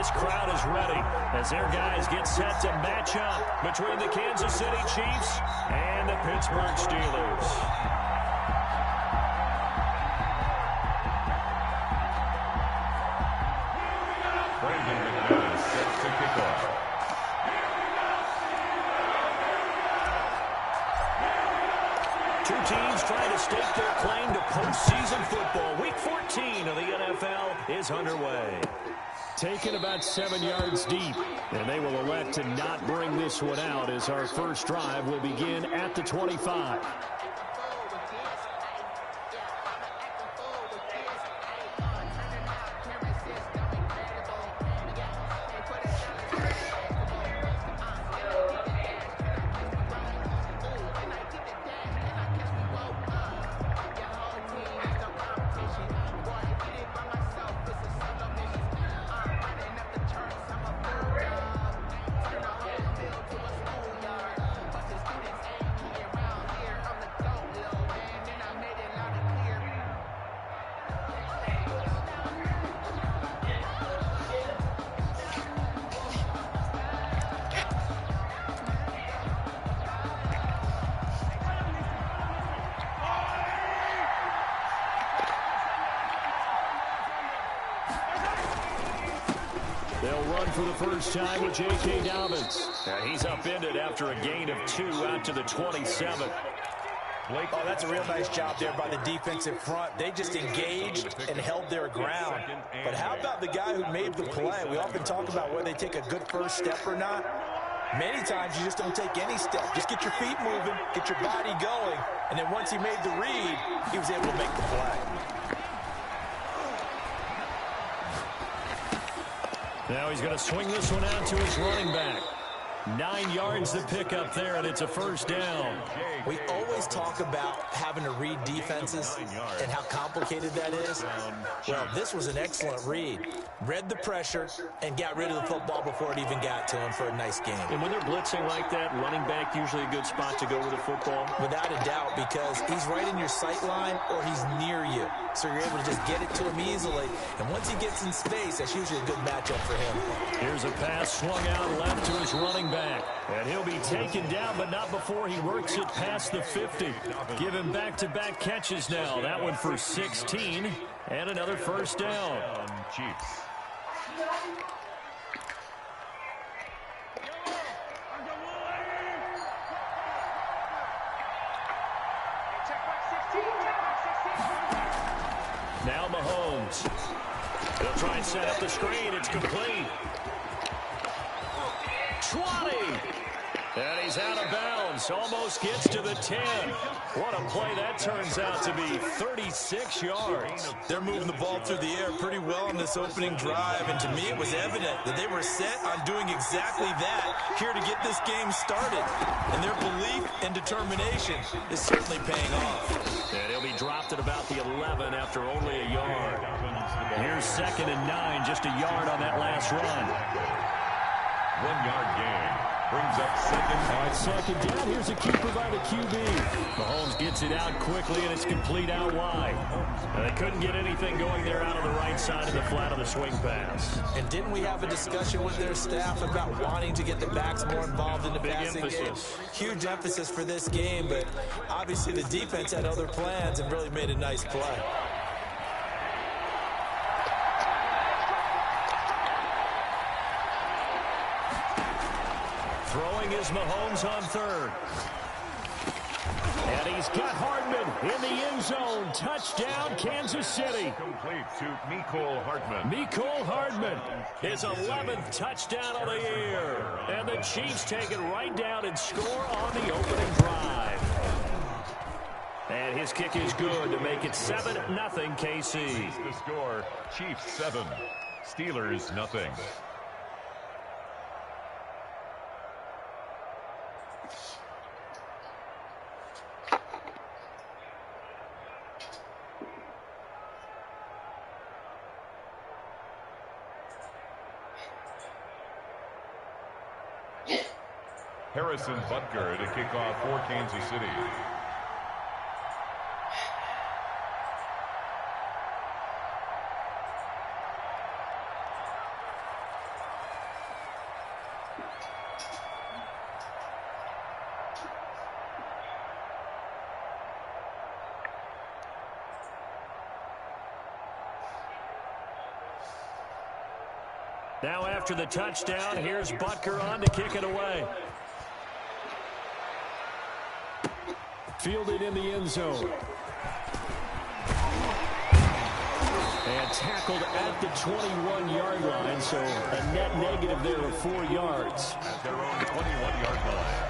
this crowd is ready as their guys get set to match up between the Kansas City Chiefs and the Pittsburgh Steelers. Two teams trying to stake their claim to postseason football. Week 14 of the NFL is underway. Taken about 7 yards deep, and they will elect to not bring this one out as our first drive will begin at the 25. They'll run for the first time with J.K. Dobbins. He's upended after a gain of 2 out to the 27. Oh, that's a real nice job there by the defensive front. They just engaged and held their ground. But how about the guy who made the play? We often talk about whether they take a good first step or not. Many times you just don't take any step. Just get your feet moving, get your body going, and then once he made the read, he was able to make the play. Now he's going to swing this one out to his running back. 9 yards to pick up there, and it's a first down. We always talk about having to read defenses and how complicated that is. Well, this was an excellent read. Read the pressure and got rid of the football before it even got to him for a nice game. And when they're blitzing like that, running back usually a good spot to go with the football? Without a doubt, because he's right in your sight line or he's near you. So you're able to just get it to him easily. And once he gets in space, that's usually a good matchup for him. Here's a pass swung out left to his running back. And he'll be taken down, but not before he works it past the 50. Give him back-to-back catches now. That one for 16 and another first down. Chiefs. Now Mahomes. They'll try and set up the screen. It's complete. 20. And he's out of bounds. Almost gets to the 10. What a play that turns out to be. 36 yards. They're moving the ball through the air pretty well in this opening drive. And to me, it was evident that they were set on doing exactly that here to get this game started. And their belief and determination is certainly paying off. And he'll be dropped at about the 11 after only a yard. Here's 2nd and 9, just a yard on that last run. 1 yard gain. Brings up second. All right, second down. Here's a keeper by the QB. Mahomes gets it out quickly, and it's complete out wide. They couldn't get anything going there out on the right side of the flat of the swing pass. And didn't we have a discussion with their staff about wanting to get the backs more involved in the passing game? Huge emphasis for this game, but obviously the defense had other plans and really made a nice play. Throwing is Mahomes on 3rd. And he's got Hardman in the end zone. Touchdown, Kansas City. Complete to Mecole Hardman. Mecole Hardman, his 11th touchdown of the year. And the Chiefs take it right down and score on the opening drive. And his kick is good to make it 7-0 KC. The score, Chiefs 7, Steelers 0. Harrison Butker to kick off for Kansas City. Now after the touchdown, here's Butker on to kick it away. Fielded in the end zone. And tackled at the 21-yard line, so a net negative there of 4 yards. At their own 21-yard line.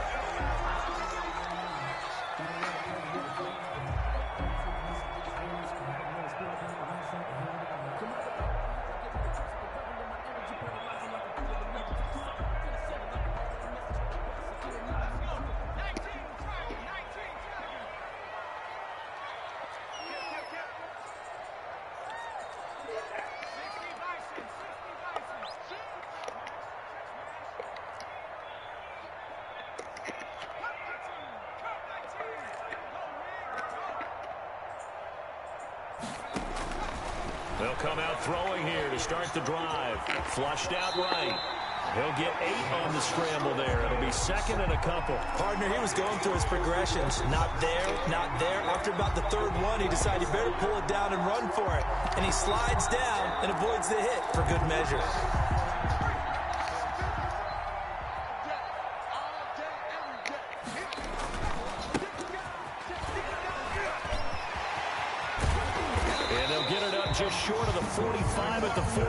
They'll come out throwing here to start the drive. Flushed out right. He'll get 8 on the scramble there. It'll be second and a couple. Partner, he was going through his progressions. Not there, not there. After about the third one, he decided he better pull it down and run for it. And he slides down and avoids the hit for good measure. Just short of the 45 at the 44.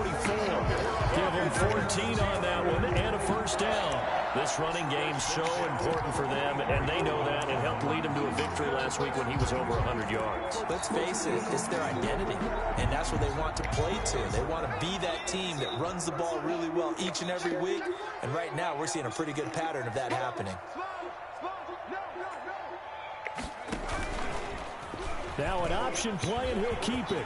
Give them 14 on that one and a first down. This running game's so important for them, and they know that. It helped lead them to a victory last week when he was over 100 yards. Let's face it, it's their identity, and that's what they want to play to. They want to be that team that runs the ball really well each and every week, and right now we're seeing a pretty good pattern of that happening. Now an option play, and he'll keep it.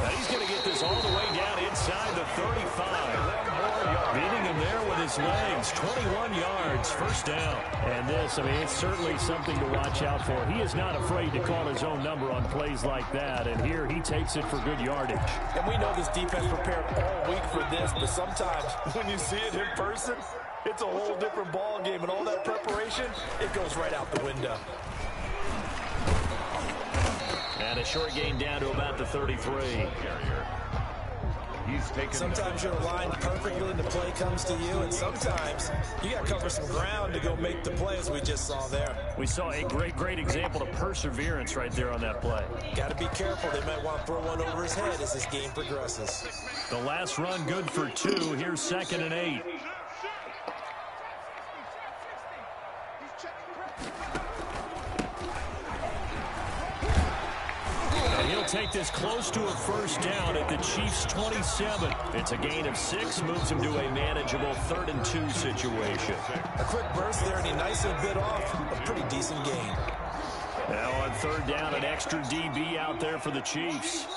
Now he's going to get this all the way down inside the 35. Beating him there with his legs. 21 yards, first down. And this, I mean, it's certainly something to watch out for. He is not afraid to call his own number on plays like that. And here he takes it for good yardage. And we know this defense prepared all week for this, but sometimes when you see it in person, it's a whole different ball game. And all that preparation, it goes right out the window. And a short gain down to about the 33. Sometimes you're aligned perfectly and the play comes to you, and sometimes you got to cover some ground to go make the play, as we just saw there. We saw a great example of perseverance right there on that play. Got to be careful. They might want to throw one over his head as this game progresses. The last run good for 2. Here's second and 8. Take this close to a first down at the Chiefs' 27. It's a gain of 6, moves him to a manageable 3rd and 2 situation. A quick burst there, and he nicely bit off a pretty decent gain. Now on 3rd down, an extra DB out there for the Chiefs.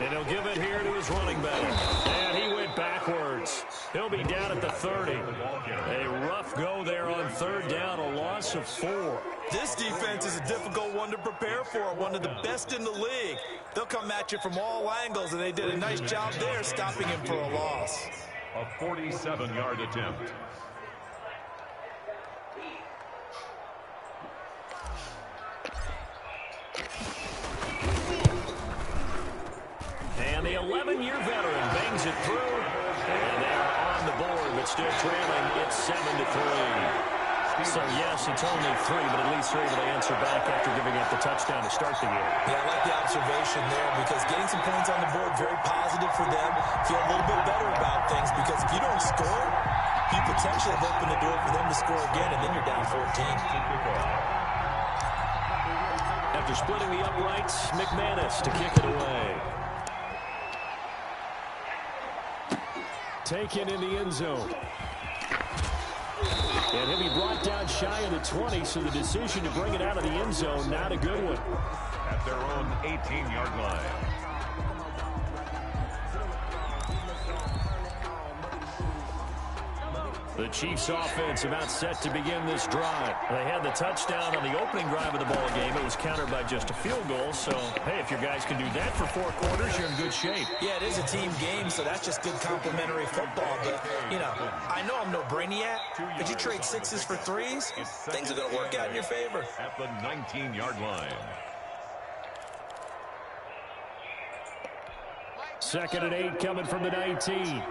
And he'll give it here to his running back. And he went backwards. He'll be down at the 30. A rough go there on 3rd down, a loss of 4. This defense is a difficult one to prepare for, one of the best in the league. They'll come at you from all angles, and they did a nice job there stopping him for a loss. A 47-yard attempt. And the 11-year veteran bangs it through. And they're on the board, but still trailing. It's 7-3. So, yes, it's only 3, but at least they're able to answer back after giving up the touchdown to start the year. Yeah, I like the observation there because getting some points on the board, very positive for them. Feel a little bit better about things because if you don't score, you potentially have opened the door for them to score again, and then you're down 14. After splitting the uprights, McManus to kick it away. Taken in the end zone. And he'll be brought down shy of the 20, so the decision to bring it out of the end zone, not a good one. At their own 18-yard line. The Chiefs offense about set to begin this drive. They had the touchdown on the opening drive of the ball game. It was countered by just a field goal. So, hey, if your guys can do that for 4 quarters, you're in good shape. Yeah, it is a team game, so that's just good complimentary football. But, you know, I know I'm no brainiac, but you trade 6s for 3s, things are going to work out in your favor. At the 19-yard line. 2nd and 8 coming from the 19.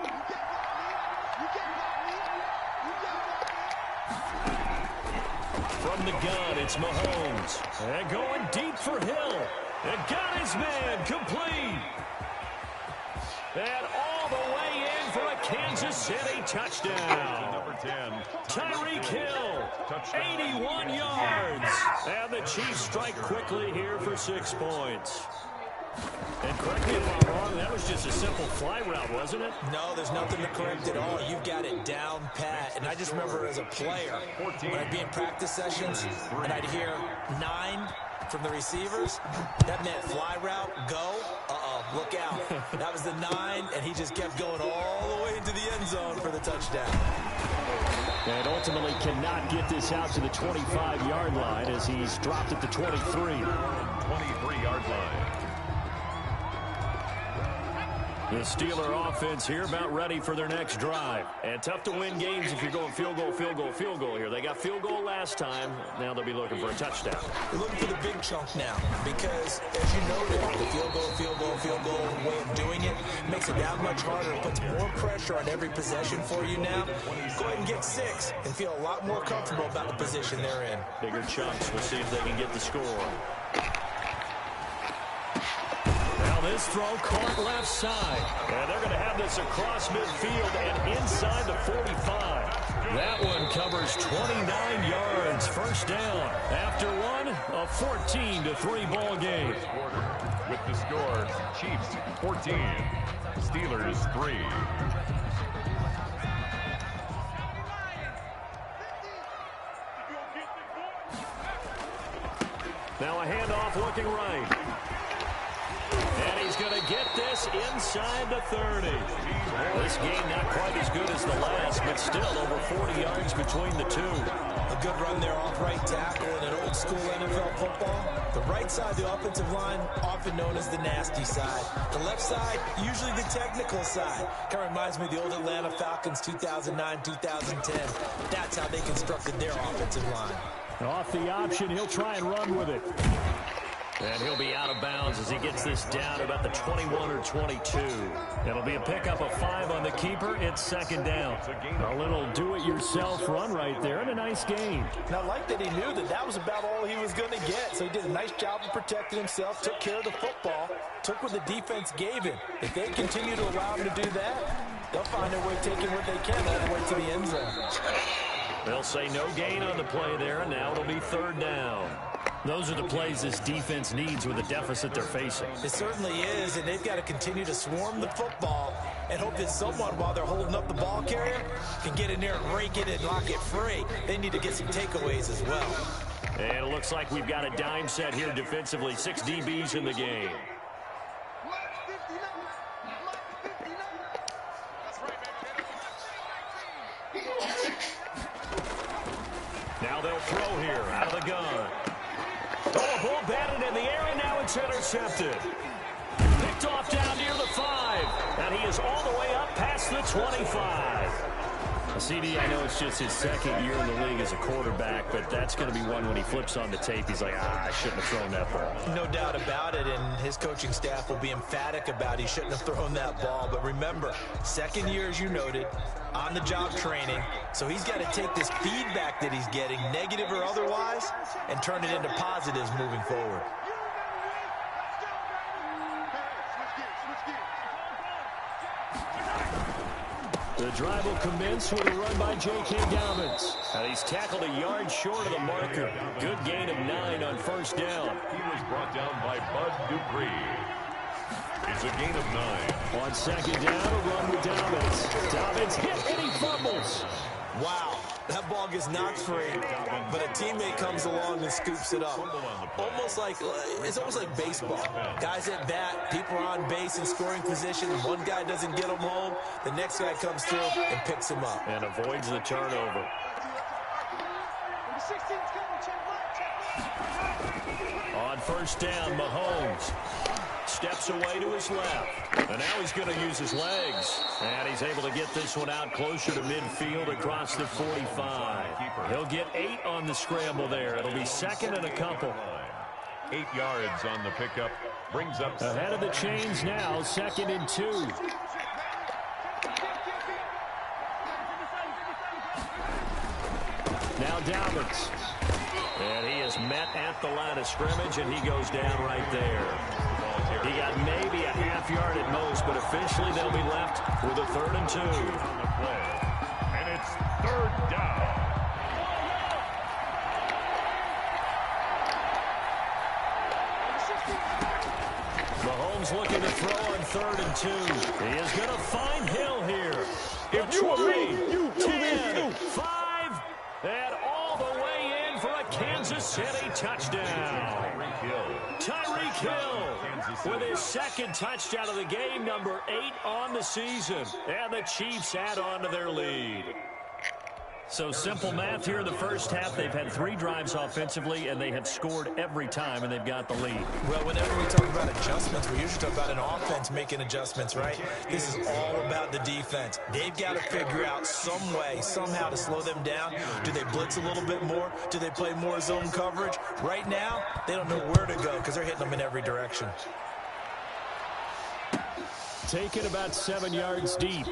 From the gun, it's Mahomes. And going deep for Hill. And got his man complete. And all the way in for a Kansas City touchdown. Number 10. Tyreek Hill, 81 yards. And the Chiefs strike quickly here for 6 points. And correct me if I'm wrong, that was just a simple fly route, wasn't it? No, there's nothing to correct at all. You've got it down pat. And I just remember as a player, when I'd be in practice sessions, and I'd hear 9 from the receivers, that meant fly route, go, look out. That was the 9, and he just kept going all the way into the end zone for the touchdown. And ultimately cannot get this out to the 25-yard line as he's dropped at the 23. 23-yard line. The Steeler offense here about ready for their next drive. And tough to win games if you're going field goal, field goal, field goal here. They got field goal last time. Now they'll be looking for a touchdown. They're looking for the big chunk now because, as you noted, the field goal way of doing it makes it that much harder. It puts more pressure on every possession for you now. Go ahead and get 6 and feel a lot more comfortable about the position they're in. Bigger chunks. We'll see if they can get the score. This throw caught left side. And they're going to have this across midfield and inside the 45. That one covers 29 yards. First down. After one, a 14-3 ball game. With the score, Chiefs 14, Steelers 3. Now a handoff looking right. And he's going to get this inside the 30. This game not quite as good as the last, but still over 40 yards between the two. A good run there off right tackle in an old school NFL football. The right side, the offensive line, often known as the nasty side. The left side, usually the technical side. Kind of reminds me of the old Atlanta Falcons 2009, 2010. That's how they constructed their offensive line. Off the option, he'll try and run with it. And he'll be out of bounds as he gets this down about the 21 or 22. It'll be a pickup of 5 on the keeper. It's second down. A little do-it-yourself run right there and a nice gain. Now, I like that he knew that that was about all he was going to get. So he did a nice job of protecting himself, took care of the football, took what the defense gave him. If they continue to allow him to do that, they'll find a way taking what they can all the way to the end zone. They'll say no gain on the play there, and now it'll be third down. Those are the plays this defense needs with the deficit they're facing. It certainly is, and they've got to continue to swarm the football and hope that someone, while they're holding up the ball carrier, can get in there and rake it and lock it free. They need to get some takeaways as well. And it looks like we've got a dime set here defensively. 6 DBs in the game. Now they'll throw here out of the gun. Oh, ball batted in the air, and now it's intercepted. Picked off down near the 5. And he is all the way up past the 25. CD, I know it's just his second year in the league as a quarterback, but that's going to be one when he flips on the tape. He's like, I shouldn't have thrown that ball. No doubt about it, and his coaching staff will be emphatic about he shouldn't have thrown that ball. But remember, second year, as you noted, on-the-job training, so he's got to take this feedback that he's getting, negative or otherwise, and turn it into positives moving forward. The drive will commence with a run by J.K. Dobbins. And he's tackled a yard short of the marker. Good gain of 9 on first down. He was brought down by Bud Dupree. It's a gain of 9. On second down, a run with Dobbins. Dobbins hit and he fumbles. Wow, that ball gets knocked free, but a teammate comes along and scoops it up. It's almost like baseball. Guys at bat, people are on base in scoring position. One guy doesn't get them home. The next guy comes through and picks him up. And avoids the turnover. On first down, Mahomes steps away to his left. And now he's going to use his legs. And he's able to get this one out closer to midfield across the 45. He'll get 8 on the scramble there. It'll be second and a couple. 8 yards on the pickup brings up ahead of the chains now, 2nd and 2. Now Dobbins. And he is met at the line of scrimmage, and he goes down right there. He got maybe a half yard at most, but officially they'll be left with a 3rd and 2. On the play. And it's 3rd down. Mahomes looking to throw on 3rd and 2. He is going to find Hill here. If you agree, you 10, 5, and all the way in for a Kansas City touchdown. Tyreek Hill with his 2nd touchdown of the game, number 8 on the season. And the Chiefs add on to their lead. So simple math here in the first half. They've had 3 drives offensively, and they have scored every time, and they've got the lead. Well, whenever we talk about adjustments, we usually talk about an offense making adjustments, right? This is all about the defense. They've got to figure out some way, somehow to slow them down. Do they blitz a little bit more? Do they play more zone coverage? Right now, they don't know where to go because they're hitting them in every direction. Taken about 7 yards deep.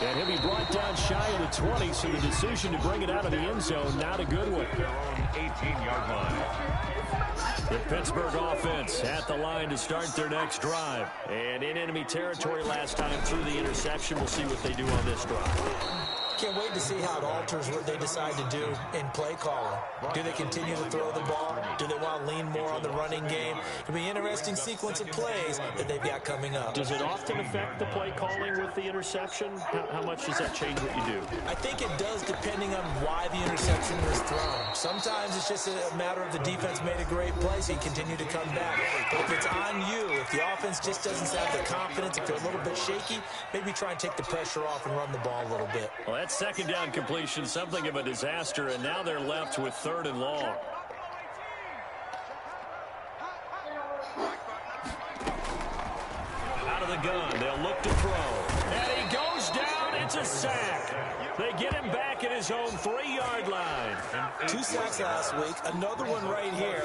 And he'll be brought down shy of the 20, so the decision to bring it out of the end zone, not a good one. Their own 18-yard line. The Pittsburgh offense at the line to start their next drive. And in enemy territory last time through the interception. We'll see what they do on this drive. Can't wait to see how it alters what they decide to do in play calling. Do they continue to throw the ball? Do they want to lean more on the running game? It'll be an interesting sequence of plays that they've got coming up. Does it often affect the play calling with the interception? How much does that change what you do? I think it does, depending on why the interception was thrown. Sometimes it's just a matter of the defense made a great play, so you continue to come back. But if it's on you, if the offense just doesn't have the confidence, if they're a little bit shaky, maybe try and take the pressure off and run the ball a little bit. Well, that 2nd down completion, something of a disaster, and now they're left with 3rd and long. Out of the gun, they'll look to throw. And he goes down, it's a sack. They get him back at his own 3-yard line. 2 sacks last week, another one right here.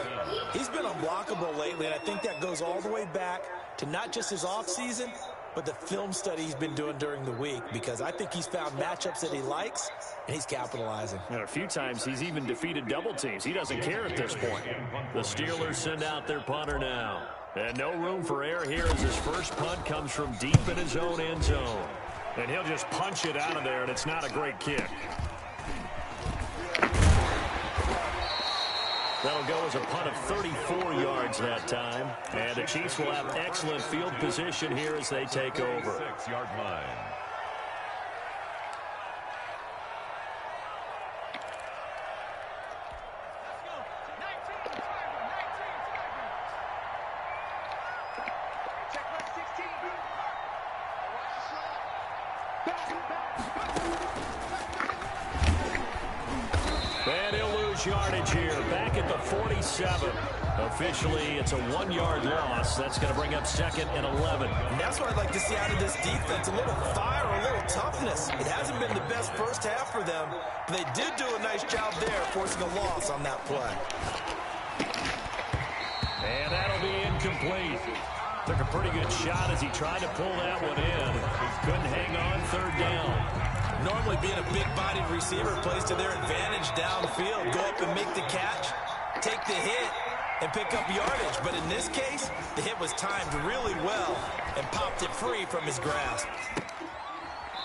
He's been unblockable lately, and I think that goes all the way back to not just his offseason, but the film study he's been doing during the week, because I think he's found matchups that he likes, and he's capitalizing. And a few times he's even defeated double teams. He doesn't care at this point. The Steelers send out their punter now. And no room for error here as his first punt comes from deep in his own end zone. And he'll just punch it out of there, and it's not a great kick. That'll go as a punt of 34 yards that time. And the Chiefs will have excellent field position here as they take over. 6-yard line. And he'll lose yardage here, back at the 47. Officially, it's a 1-yard loss. That's going to bring up 2nd and 11. And that's what I'd like to see out of this defense, a little fire, a little toughness. It hasn't been the best first half for them, but they did do a nice job there, forcing a loss on that play. And that'll be incomplete. Took a pretty good shot as he tried to pull that one in. Couldn't hang on 3rd down. Normally being a big-bodied receiver plays to their advantage downfield. Go up and make the catch, take the hit, and pick up yardage. But in this case, the hit was timed really well and popped it free from his grasp.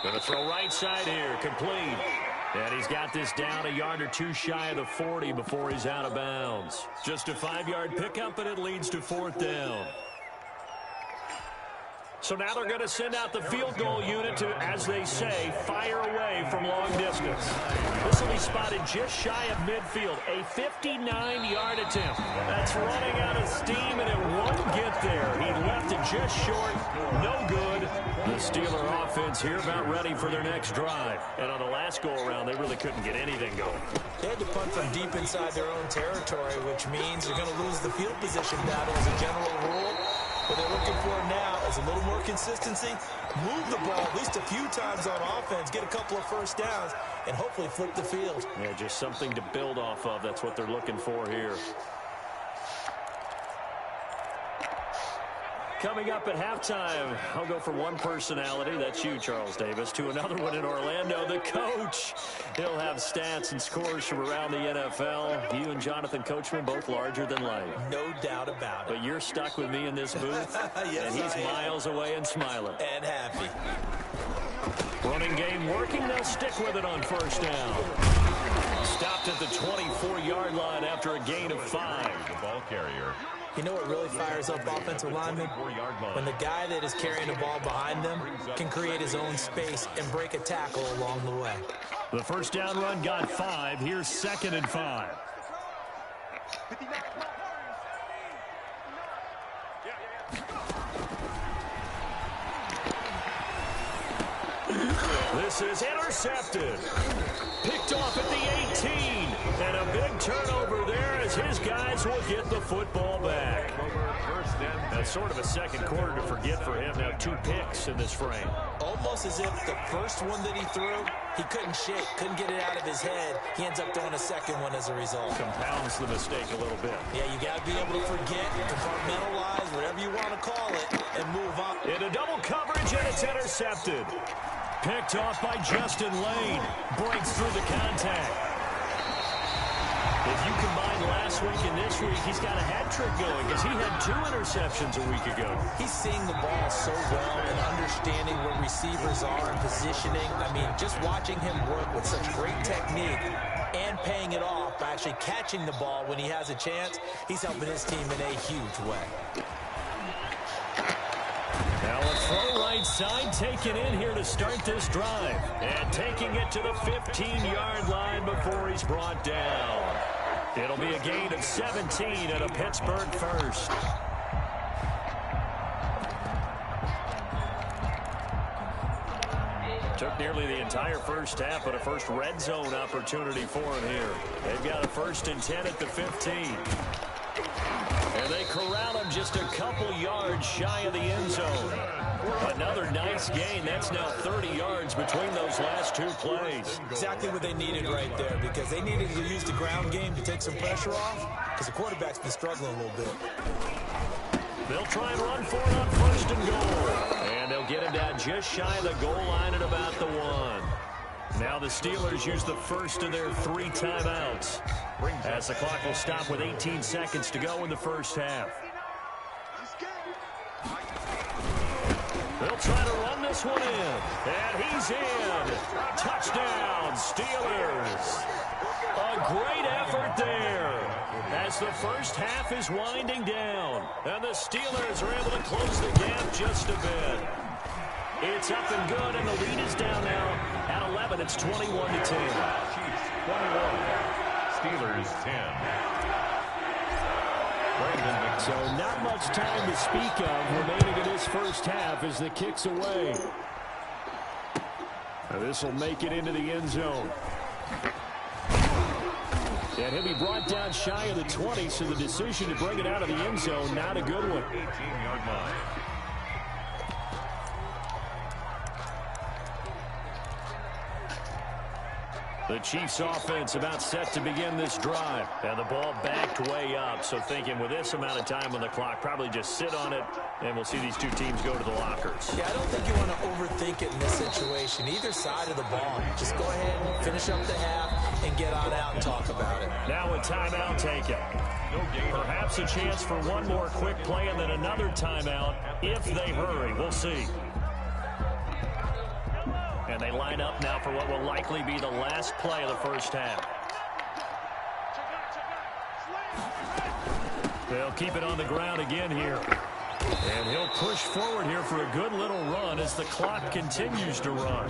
Gonna throw right side here, complete. And he's got this down a yard or 2 shy of the 40 before he's out of bounds. Just a 5-yard pickup, and it leads to 4th down. So now they're going to send out the field goal unit to, as they say, fire away from long distance. This will be spotted just shy of midfield. A 59-yard attempt. That's running out of steam, and it won't get there. He left it just short. No good. The Steeler offense here about ready for their next drive. And on the last go-around, they really couldn't get anything going. They had to punt from deep inside their own territory, which means they're going to lose the field position battle as a general rule. What they're looking for now is a little more consistency, move the ball at least a few times on offense, get a couple of first downs, and hopefully flip the field. Yeah, just something to build off of. That's what they're looking for here. Coming up at halftime, I'll go from one personality, that's you, Charles Davis, to another one in Orlando, the coach. He'll have stats and scores from around the NFL. You and Jonathan Coachman, both larger than life. No doubt about it. But you're stuck with me in this booth, yes, and he's miles away and smiling. And happy. Running game working, they'll stick with it on first down. Stopped at the 24-yard line after a gain of 5. The ball carrier. You know what really fires up offensive linemen? When the guy that is carrying the ball behind them can create his own space and break a tackle along the way. The first down run got 5. Here's 2nd and 5. This is intercepted. Picked off at the 18. And a big turnover there as his guys will get the football back. That's sort of a second quarter to forget for him. Now 2 picks in this frame. Almost as if the first one that he threw, he couldn't shake, couldn't get it out of his head. He ends up throwing a second one as a result. Compounds the mistake a little bit. Yeah, you got to be able to forget, compartmentalize, whatever you want to call it, and move on. Into double coverage, and it's intercepted. Picked off by Justin Lane. Breaks through the contact. If you combine last week and this week, he's got a hat trick going because he had 2 interceptions a week ago. He's seeing the ball so well and understanding where receivers are and positioning. I mean, just watching him work with such great technique and paying it off by actually catching the ball when he has a chance, he's helping his team in a huge way. Now a throw right side taken in here to start this drive. And taking it to the 15-yard line before he's brought down. It'll be a gain of 17 and a Pittsburgh first. Took nearly the entire first half, but a first red zone opportunity for him here. They've got a 1st and 10 at the 15. And they corral him just a couple yards shy of the end zone. Another nice gain. That's now 30 yards between those last 2 plays. Exactly what they needed right there, because they needed to use the ground game to take some pressure off, because the quarterback's been struggling a little bit. They'll try and run for it on 1st and goal. And they'll get him down just shy of the goal line at about the 1. Now the Steelers use the first of their 3 timeouts, as the clock will stop with 18 seconds to go in the first half. They'll try to run this one in, and he's in. Touchdown, Steelers. A great effort there as the first half is winding down, and the Steelers are able to close the gap just a bit. It's up and good, and the lead is down now at 11. It's 21-10. Chiefs 21. Steelers 10. So not much time to speak of remaining in this first half as the kick's away. This will make it into the end zone. And he'll be brought down shy of the 20, so the decision to bring it out of the end zone, not a good one. 18-yard line. The Chiefs offense about set to begin this drive. And the ball backed way up. So thinking with this amount of time on the clock, probably just sit on it, and we'll see these 2 teams go to the lockers. Yeah, I don't think you want to overthink it in this situation. Either side of the ball. Just go ahead and finish up the half and get on out and talk about it. Now a timeout taken. Perhaps a chance for one more quick play and then another timeout if they hurry. We'll see. And they line up now for what will likely be the last play of the first half. They'll keep it on the ground again here. And he'll push forward here for a good little run as the clock continues to run.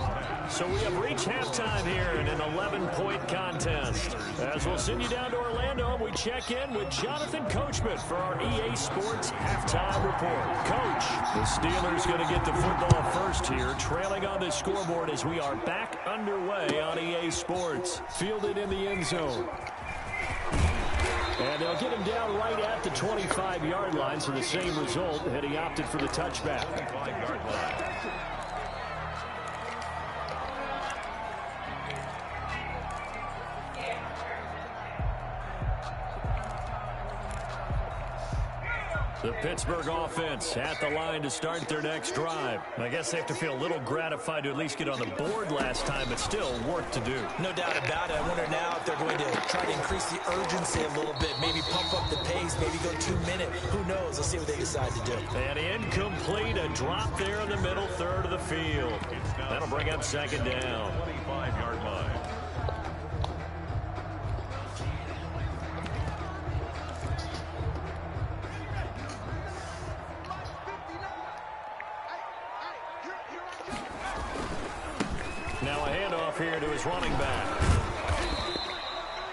So we have reached halftime here in an 11-point contest. As we'll send you down to Orlando, and we check in with Jonathan Coachman for our EA Sports Halftime Report. Coach, the Steelers going to get the football first here, trailing on the scoreboard as we are back underway on EA Sports. Fielded in the end zone. And they'll get him down right at the 25-yard line, so the same result, and he opted for the touchback. 25-yard line. The Pittsburgh offense at the line to start their next drive. I guess they have to feel a little gratified to at least get on the board last time, but still work to do. No doubt about it. I wonder now if they're going to try to increase the urgency a little bit, maybe pump up the pace, maybe go 2 minutes. Who knows? Let's see what they decide to do. And incomplete, a drop there in the middle third of the field. That'll bring up second down. 25-yard line. Now a handoff here to his running back.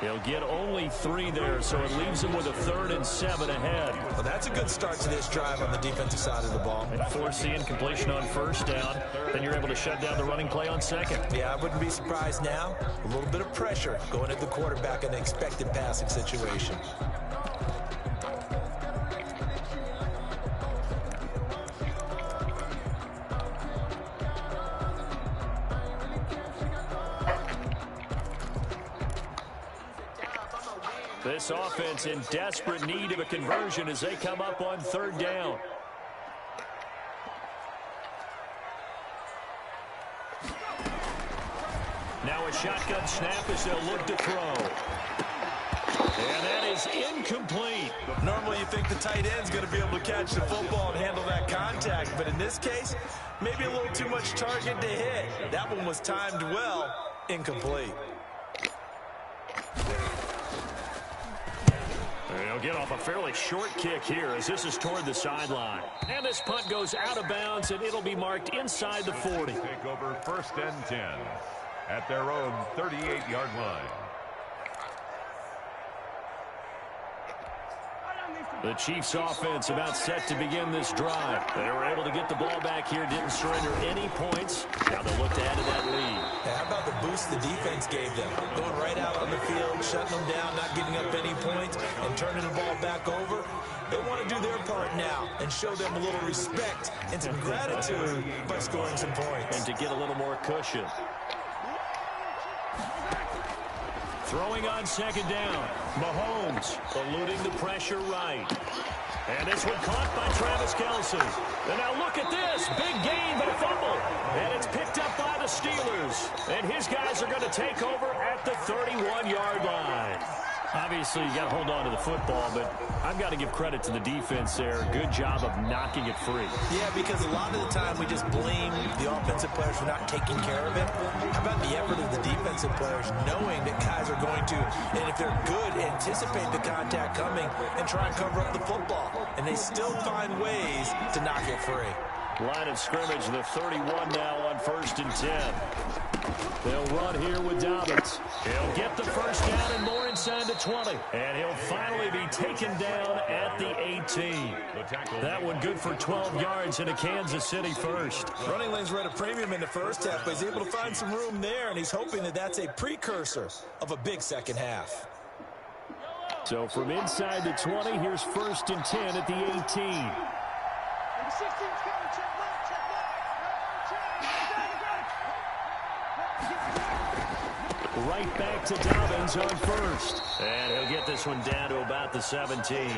He'll get only 3 there, so it leaves him with a 3rd and 7 ahead. Well, that's a good start to this drive on the defensive side of the ball. And force the incompletion on first down. Then you're able to shut down the running play on second. Yeah, I wouldn't be surprised now. A little bit of pressure going at the quarterback in an expected passing situation. This offense in desperate need of a conversion as they come up on 3rd down. Now a shotgun snap as they'll look to throw. And that is incomplete. Normally you think the tight end's going to be able to catch the football and handle that contact, but in this case, maybe a little too much target to hit. That one was timed well, incomplete. They'll get off a fairly short kick here as this is toward the sideline. And this punt goes out of bounds, and it'll be marked inside the 40. Take over 1st and 10 at their own 38-yard line. The Chiefs offense about set to begin this drive. They were able to get the ball back here, didn't surrender any points. Now they'll look to add to that lead. How about the boost the defense gave them? Going right out on the field, shutting them down, not giving up any points, and turning the ball back over. They want to do their part now and show them a little respect and some gratitude by scoring some points. And to get a little more cushion. Throwing on 2nd down. Mahomes eluding the pressure right. And this one caught by Travis Kelce. And now look at this. Big gain, but a fumble. And it's picked up by the Steelers. And his guys are going to take over at the 31-yard line. Obviously, you got to hold on to the football, but I've got to give credit to the defense there. Good job of knocking it free. Yeah, because a lot of the time we just blame the offensive players for not taking care of it. How about the effort of the defensive players knowing that guys are going to, and if they're good, anticipate the contact coming and try and cover up the football. And they still find ways to knock it free. Line of scrimmage, the 31 now on 1st and 10. They'll run here with Dobbins. He'll get the first down and more inside the 20. And he'll finally be taken down at the 18. That one good for 12 yards in a Kansas City first. Running lanes were at a premium in the first half, but he's able to find some room there, and he's hoping that that's a precursor of a big second half. So from inside the 20, here's 1st and 10 at the 18. Right back to Dobbins on 1st. And he'll get this one down to about the 17.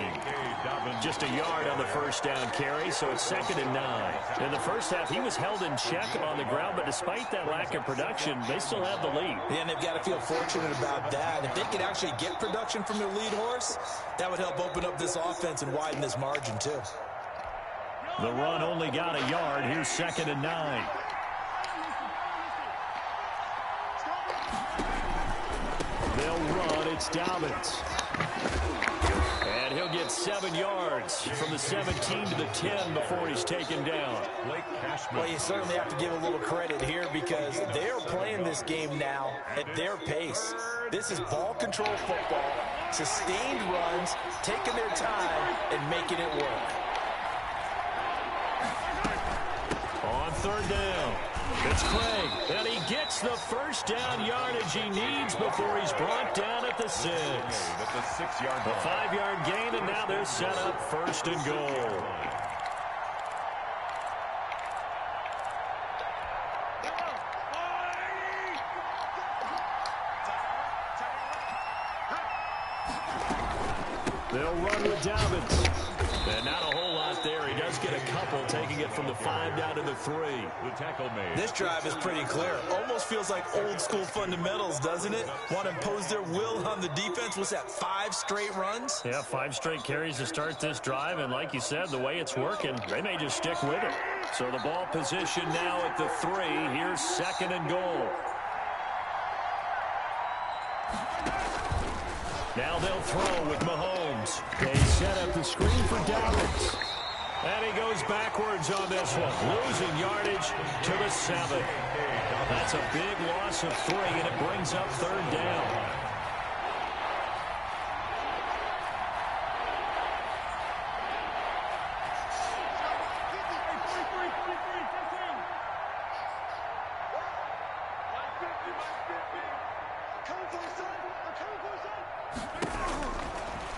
Just a yard on the first down carry, so it's 2nd and 9. In the first half, he was held in check on the ground, but despite that lack of production, they still have the lead. Yeah, and they've got to feel fortunate about that. If they could actually get production from their lead horse, that would help open up this offense and widen this margin, too. The run only got a yard. Here's 2nd and 9. They'll run. It's Dobbins. And he'll get 7 yards from the 17 to the 10 before he's taken down. Well, you certainly have to give a little credit here because they are playing this game now at their pace. This is ball control football, sustained runs, taking their time and making it work. On 3rd down, it's Craig, and he gets the first down yardage he needs before he's brought down at the 6. The 6-yard A 5-yard gain, and now they're set up 1st and goal. They'll run with Dobbins. And not a whole lot right there. He does get a couple, taking it from the 5 down to the 3. The tackle made. This drive is pretty clear. Almost feels like old school fundamentals, doesn't it? Want to impose their will on the defense. What's that, 5 straight runs? Yeah, 5 straight carries to start this drive. And like you said, the way it's working, they may just stick with it. So the ball position now at the 3. Here's 2nd and goal. Now they'll throw with Mahomes. They set up the screen for Dallas. And he goes backwards on this one, losing yardage to the 7. That's a big loss of 3, and it brings up 3rd down.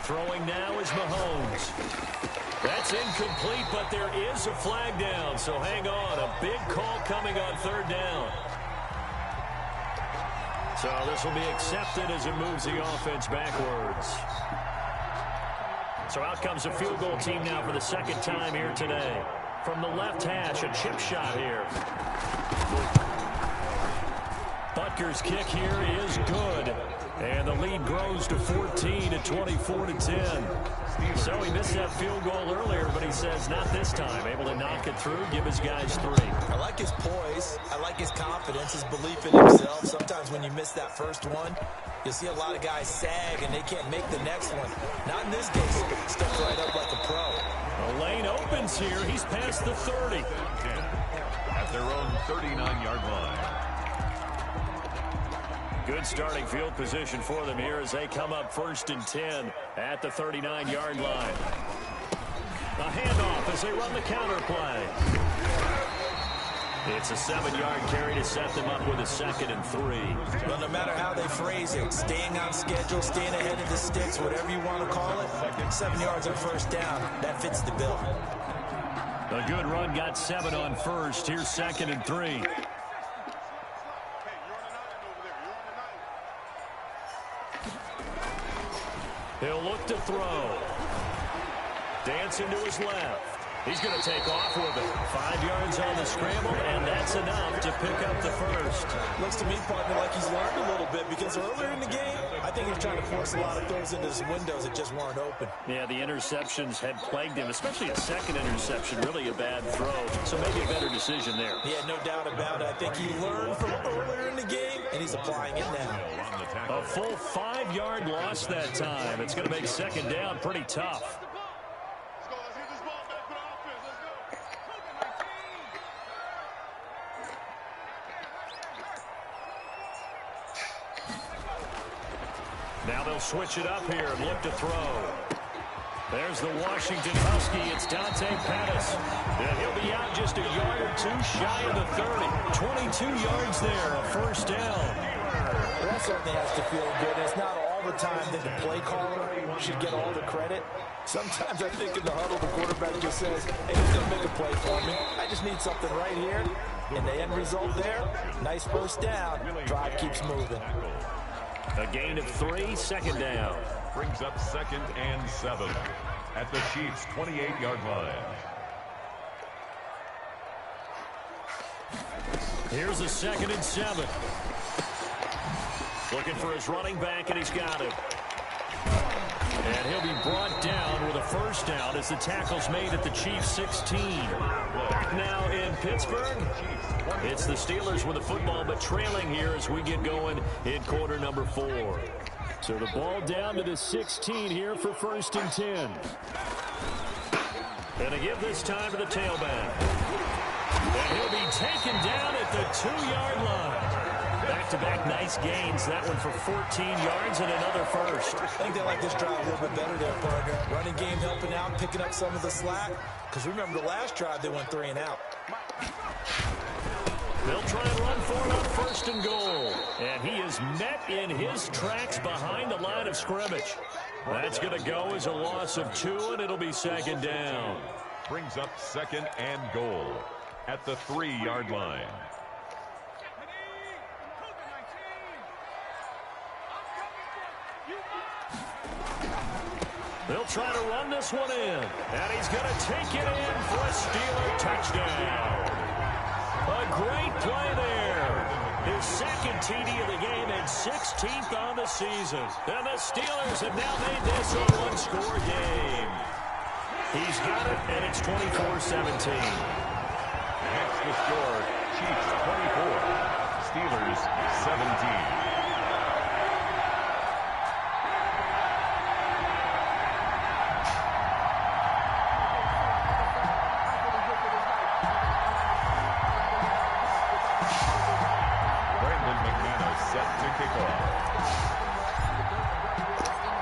Throwing now is Mahomes. That's incomplete, but there is a flag down, so hang on. A big call coming on 3rd down. So this will be accepted as it moves the offense backwards. So out comes a field goal team now for the 2nd time here today. From the left hash, a chip shot here. Butker's kick here is good. And the lead grows to 14 at 24-10. So he missed that field goal earlier, but he says not this time. Able to knock it through, give his guys 3. I like his poise. I like his confidence, his belief in himself. Sometimes when you miss that first one, you'll see a lot of guys sag and they can't make the next one. Not in this case. Stepped right up like a pro. The lane opens here. He's past the 30. At their own 39-yard line. Good starting field position for them here as they come up 1st and 10 at the 39-yard line. A handoff as they run the counter play. It's a 7-yard carry to set them up with a 2nd and 3. Well, no matter how they phrase it, staying on schedule, staying ahead of the sticks, whatever you want to call it, 7 yards on 1st down, that fits the bill. A good run got 7 on 1st. Here's 2nd and 3. He'll look to throw. Dancing to his left. He's going to take off with it. 5 yards on the scramble, and that's enough to pick up the 1st. Looks to me, partner, like he's learned a little bit because earlier in the game, I think he was trying to force a lot of throws into his windows that just weren't open. Yeah, the interceptions had plagued him, especially a 2nd interception, really a bad throw. So maybe a better decision there. Yeah, no doubt about it. I think he learned from earlier in the game, and he's applying it now. A full 5-yard loss that time. It's going to make 2nd down pretty tough. Now they'll switch it up here and look to throw. There's the Washington Husky. It's Dante Pettis. And he'll be out just a yard or 2 shy of the 30. 22 yards there, a 1st down. Well, that certainly has to feel good. It's not all the time that the play caller should get all the credit. Sometimes I think in the huddle, the quarterback just says, hey, he's going to make a play for me. I just need something right here. And the end result there, nice 1st down. Drive keeps moving. A gain of 3, 2nd down. Brings up 2nd and 7 at the Chiefs' 28-yard line. Here's a 2nd and 7. Looking for his running back, and he's got him. And he'll be brought down with a 1st down as the tackle's made at the Chiefs' 16. Back now in Pittsburgh. It's the Steelers with the football, but trailing here as we get going in quarter number 4. So the ball down to the 16 here for 1st and 10. And they give this time to the tailback. And he'll be taken down at the 2-yard line. Back-to-back nice gains. That one for 14 yards and another 1st. I think they like this drive a little bit better there, partner. Running game helping out, picking up some of the slack. Because remember the last drive, they went 3 and out. They'll try and run for it on 1st and goal. And he is met in his tracks behind the line of scrimmage. That's going to go as a loss of 2, and it'll be 2nd down. Brings up 2nd and goal at the 3-yard line. They'll try to run this one in. And he's going to take it in for a Steeler touchdown. A great play there. His second TD of the game and 16th on the season. And the Steelers have now made this a one-score game. He's got it, and it's 24-17. Next the score, Chiefs 24, Steelers 17.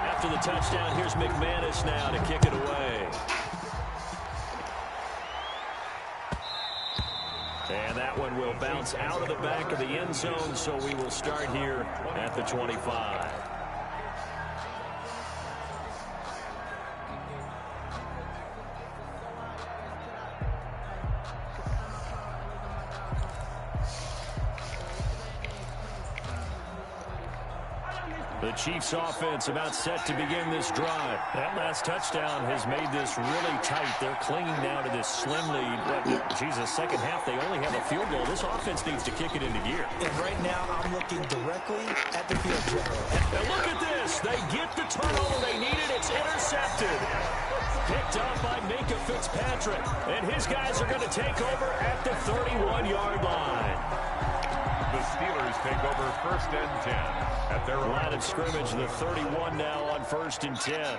After the touchdown, here's McManus now to kick it away. And that one will bounce out of the back of the end zone, so we will start here at the 25. The Chiefs offense about set to begin this drive. That last touchdown has made this really tight. They're clinging now to this slim lead. But, Jesus, second half, they only have a field goal. This offense needs to kick it into gear. And right now, I'm looking directly at the field general. And look at this. They get the turnover they needed. It's intercepted. Picked up by Minka Fitzpatrick. And his guys are going to take over at the 31-yard line. The Steelers take over 1st and 10 at their own line of scrimmage. The 31 now on 1st and 10.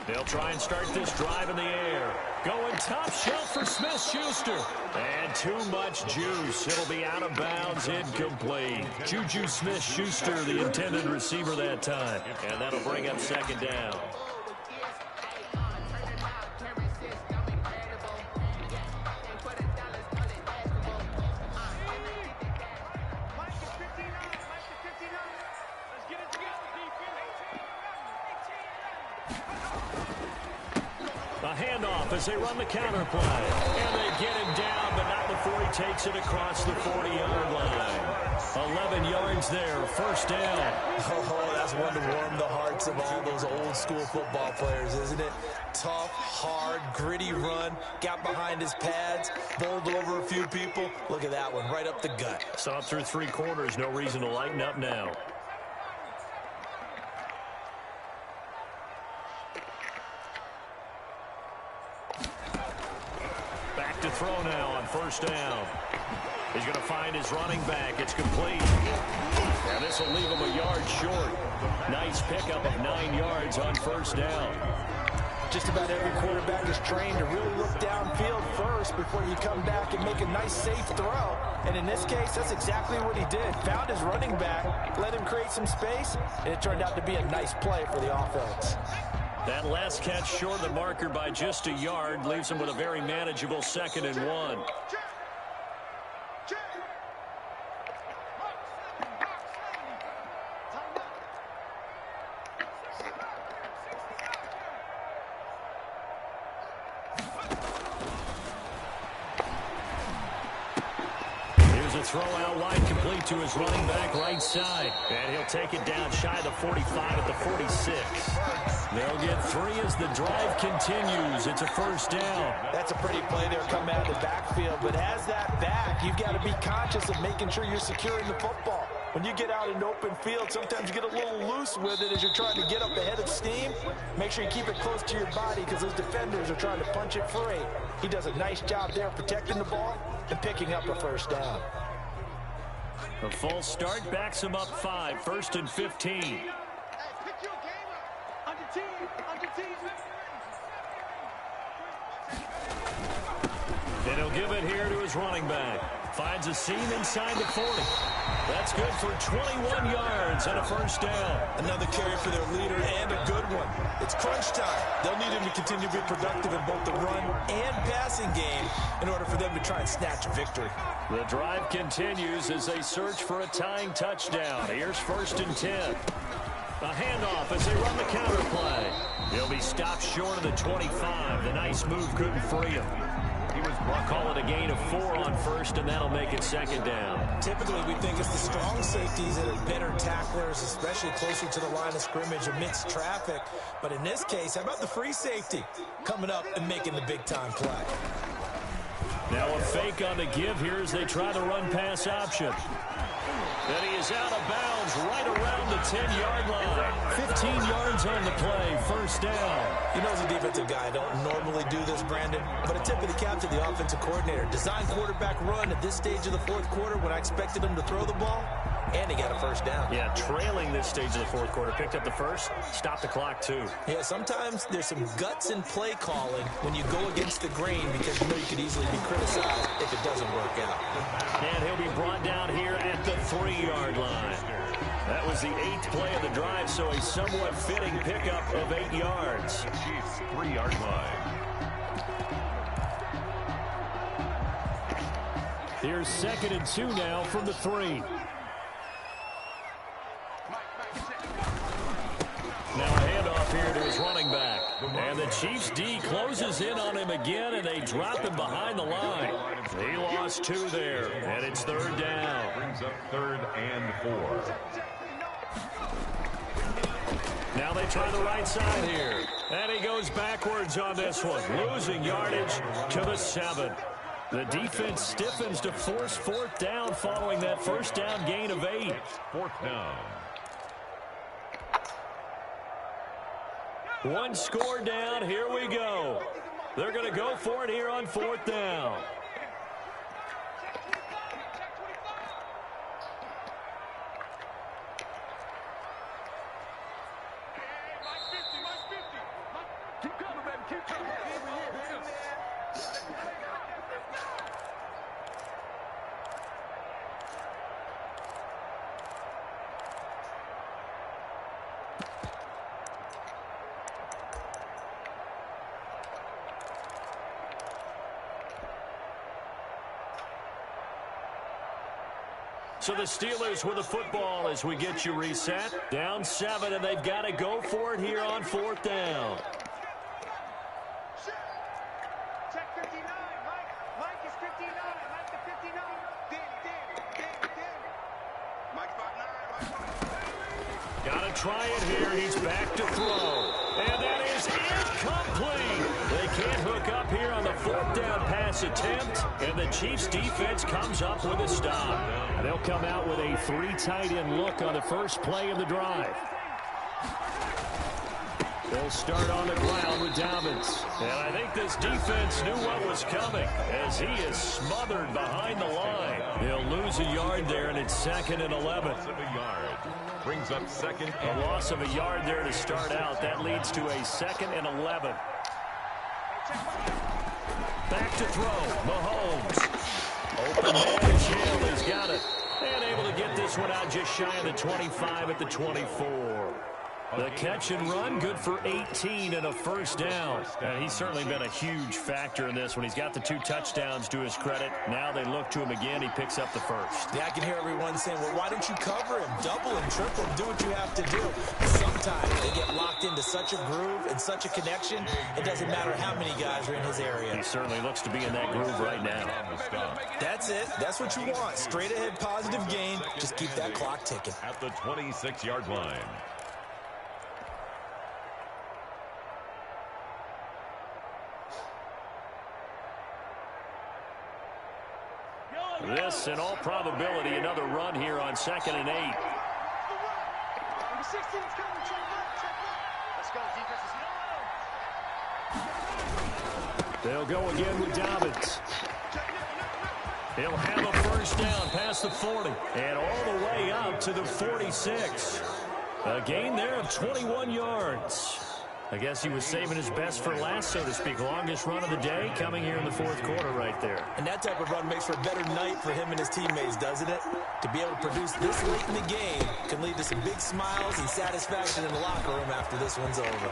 They'll try and start this drive in the air. Going top shelf for Smith-Schuster. And too much juice. It'll be out of bounds, incomplete. Juju Smith-Schuster, the intended receiver that time. And that'll bring up 2nd down. Handoff as they run the counter play. And they get him down, but not before he takes it across the 40-yard line. 11 yards there, 1st down. Oh, that's one to warm the hearts of all those old-school football players, isn't it? Tough, hard, gritty run. Got behind his pads, bowled over a few people. Look at that one, right up the gut. Saw it through 3 quarters. No reason to lighten up now. To throw now on 1st down. He's going to find his running back. It's complete. And this will leave him a yard short. Nice pickup of 9 yards on 1st down. Just about every quarterback is trained to really look downfield first before you come back and make a nice, safe throw. And in this case, that's exactly what he did. Found his running back, let him create some space, and it turned out to be a nice play for the offense. That last catch short of the marker by just a yard leaves him with a very manageable 2nd and 1. Here's a throw out wide, complete to his running back right side. And he'll take it down shy of the 45 at the 46. They'll get 3 as the drive continues. It's a 1st down. That's a pretty play there coming out of the backfield. But as that back, you've got to be conscious of making sure you're securing the football. When you get out in open field, sometimes you get a little loose with it as you're trying to get up ahead of steam. Make sure you keep it close to your body because those defenders are trying to punch it free. He does a nice job there protecting the ball and picking up a 1st down. A false start backs him up 5, 1st and 15. And he'll give it here to his running back. Finds a seam inside the 40. That's good for 21 yards and a 1st down. Another carry for their leader and a good one. It's crunch time. They'll need him to continue to be productive in both the run and passing game in order for them to try and snatch a victory. The drive continues as they search for a tying touchdown. Here's 1st and 10. A handoff as they run the counter play. He'll be stopped short of the 25. The nice move couldn't free him. He was We'll call it a gain of 4 on first, and that'll make it second down. Typically, we think it's the strong safeties that are better tacklers, especially closer to the line of scrimmage amidst traffic. But in this case, how about the free safety coming up and making the big-time play? Now a fake on the give here as they try the run-pass option. And he is out of bounds right around the 10-yard line. 15 yards on the play, first down. You know, as a defensive guy, I don't normally do this, Brandon, but a tip of the cap to the offensive coordinator. Design quarterback run at this stage of the fourth quarter when I expected him to throw the ball, and he got a first down. Yeah, trailing this stage of the fourth quarter. Picked up the first, stopped the clock, too. Yeah, sometimes there's some guts in play calling when you go against the grain because you know you could easily be criticized if it doesn't work out. And he'll be brought down here at the 3-yard line. That was the 8th play of the drive, so a somewhat fitting pickup of 8 yards. Chiefs 3-yard line. Here's 2nd and 2 now from the 3. Now a handoff here to his running back. And the Chiefs D closes in on him again, and they drop him behind the line. He lost 2 there, and it's 3rd down. Brings up 3rd and 4. Now they try the right side here. And he goes backwards on this one, losing yardage to the 7. The defense stiffens to force 4th down following that first down gain of 8. 4th down. 1 score down. Here we go. They're going to go for it here on 4th down. So the Steelers with the football as we get you reset. Down 7, and they've got to go for it here on 4th down. Check 59. Mike is 59. Mike is 59. Mike's about 9. Got to try it here. He's back to throw. And that is incomplete. They can't hook up here on the 4th down pass attempt. And the Chiefs defense comes up with a stop. They'll come out with a 3 tight end look on the first play of the drive. They'll start on the ground with Dobbins. And I think this defense knew what was coming as he is smothered behind the line. They'll lose a yard there, and it's 2nd and 11. Loss of a yard. Brings up 2nd and a loss of a yard there to start out. That leads to a 2nd and 11. Back to throw. Mahomes. Open man, Hill has got it. And able to get this one out just shy of the 25 at the 24. The catch and run, good for 18 and a first down. And he's certainly been a huge factor in this when he's got the 2 touchdowns to his credit. Now they look to him again. He picks up the first. Yeah, I can hear everyone saying, well, why don't you cover him? Double him, triple him, do what you have to do. Sometimes they get locked into such a groove and such a connection, it doesn't matter how many guys are in his area. He certainly looks to be in that groove right now. That's it. That's what you want. Straight ahead positive gain. Just keep that clock ticking. At the 26-yard line. This, in all probability, another run here on 2nd and 8. They'll go again with Dobbins. He'll have a first down past the 40 and all the way up to the 46. A gain there of 21 yards. I guess he was saving his best for last, so to speak. Longest run of the day coming here in the 4th quarter right there. And that type of run makes for a better night for him and his teammates, doesn't it? To be able to produce this late in the game can lead to some big smiles and satisfaction in the locker room after this one's over.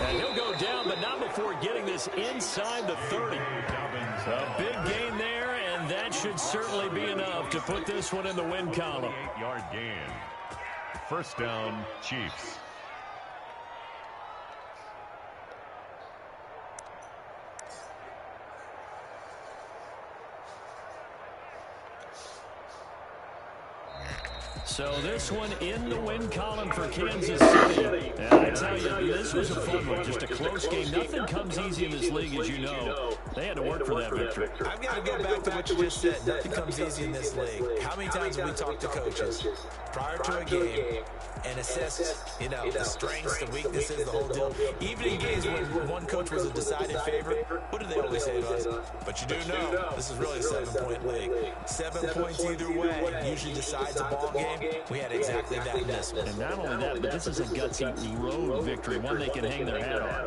And he'll go down, but not before getting this inside the 30. A big gain there, and that should certainly be enough to put this one in the win column. 8-yard gain. First down, Chiefs. So this one in the win column for Kansas City. And I tell you, this was a fun one. Just a close game. Nothing comes easy in this league, as you know. They had to work for that victory. I've got to go back to what you just said. Nothing comes easy in this league. How many times have we talked to coaches prior to a game and assess, the strengths, the weaknesses, the whole deal? Even in games when one coach was a decided favorite, what do they always say to us? But you do know this is really a 7-point league. 7 points either way usually decides a ball game. We had exactly that in this one. And not only that, but this is a gutsy road victory, one they can hang their hat on.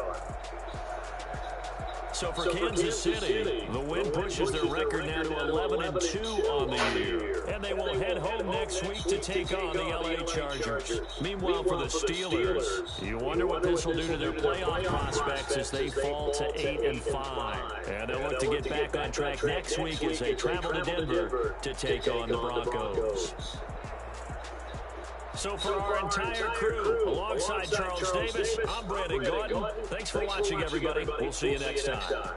So for Kansas City, the win pushes their record now to 11-2 on the year. And they will head home next week to take on the LA Chargers. Meanwhile, for the Steelers, you wonder what this will do to their playoff prospects as they fall to 8-5. And they'll look to get back on track next week as they travel to Denver to take on the Broncos. So for our entire crew, alongside Charles Davis, I'm Brandon Gordon. Thanks for watching, everybody. We'll see you next time.